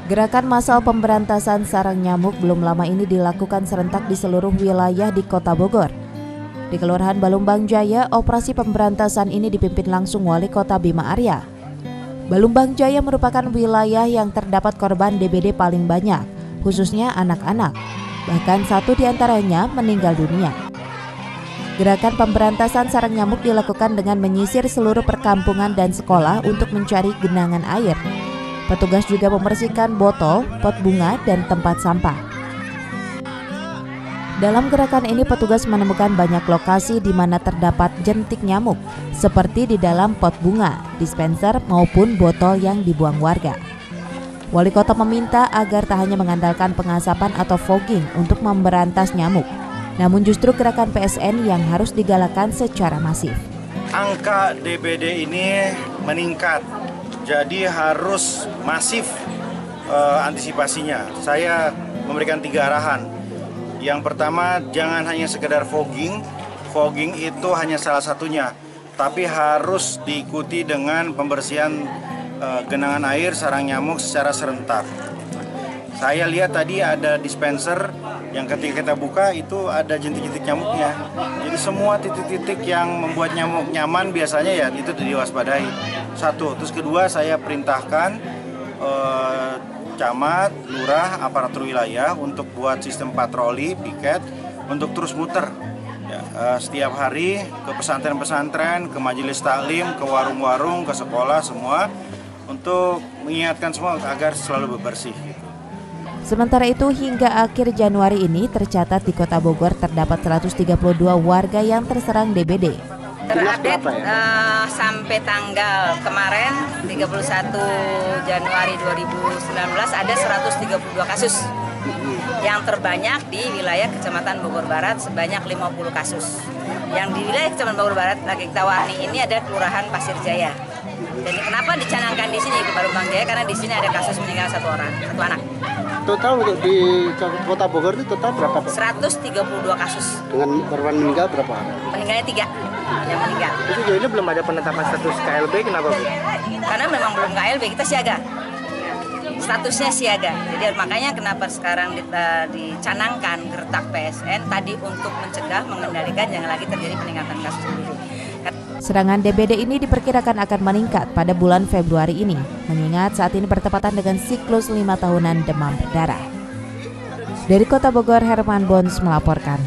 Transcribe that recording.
Gerakan massal pemberantasan sarang nyamuk belum lama ini dilakukan serentak di seluruh wilayah di Kota Bogor. Di Kelurahan Balumbang Jaya, operasi pemberantasan ini dipimpin langsung Wali Kota Bima Arya. Balumbang Jaya merupakan wilayah yang terdapat korban DBD paling banyak, khususnya anak-anak. Bahkan satu di antaranya meninggal dunia. Gerakan pemberantasan sarang nyamuk dilakukan dengan menyisir seluruh perkampungan dan sekolah untuk mencari genangan air. Petugas juga membersihkan botol, pot bunga, dan tempat sampah. Dalam gerakan ini petugas menemukan banyak lokasi di mana terdapat jentik nyamuk, seperti di dalam pot bunga, dispenser maupun botol yang dibuang warga. Wali Kota meminta agar tak hanya mengandalkan pengasapan atau fogging untuk memberantas nyamuk, namun justru gerakan PSN yang harus digalakan secara masif. Angka DBD ini meningkat, jadi harus masif antisipasinya. Saya memberikan 3 arahan. Yang pertama, jangan hanya sekedar fogging. Fogging itu hanya salah satunya, tapi harus diikuti dengan pembersihan genangan air sarang nyamuk secara serentak. Saya lihat tadi ada dispenser yang ketika kita buka itu ada jentik-jentik nyamuknya. Jadi semua titik-titik yang membuat nyamuk nyaman biasanya ya itu diwaspadai. Satu, terus kedua saya perintahkan camat, lurah, aparatur wilayah untuk buat sistem patroli, piket untuk terus muter. Ya, setiap hari ke pesantren-pesantren, ke majelis taklim, ke warung-warung, ke sekolah semua untuk mengingatkan semua agar selalu bersih. Sementara itu hingga akhir Januari ini tercatat di Kota Bogor terdapat 132 warga yang terserang DBD. Terupdate sampai tanggal kemarin 31 Januari 2019 ada 132 kasus. Yang terbanyak di wilayah Kecamatan Bogor Barat sebanyak 50 kasus. Yang di wilayah Kecamatan Bogor Barat lagi kita warni ini ada Kelurahan Pasir Jaya. Jadi kenapa dicanangkan di sini ke Balumbang Jaya? Karena di sini ada kasus meninggal satu anak. Total untuk di Kota Bogor itu total berapa? 132 kasus. Dengan korban meninggal berapa? Meninggalnya 3 yang meninggal. Itu jadi belum ada penetapan status KLB, kenapa Bu? Karena memang belum KLB, kita siaga. Statusnya siaga. Jadi makanya kenapa sekarang dicanangkan gertak PSN tadi untuk mencegah, mengendalikan jangan lagi terjadi peningkatan kasus dulu. Serangan DBD ini diperkirakan akan meningkat pada bulan Februari ini, mengingat saat ini bertepatan dengan siklus 5 tahunan demam berdarah. Dari Kota Bogor, Herman Bons melaporkan.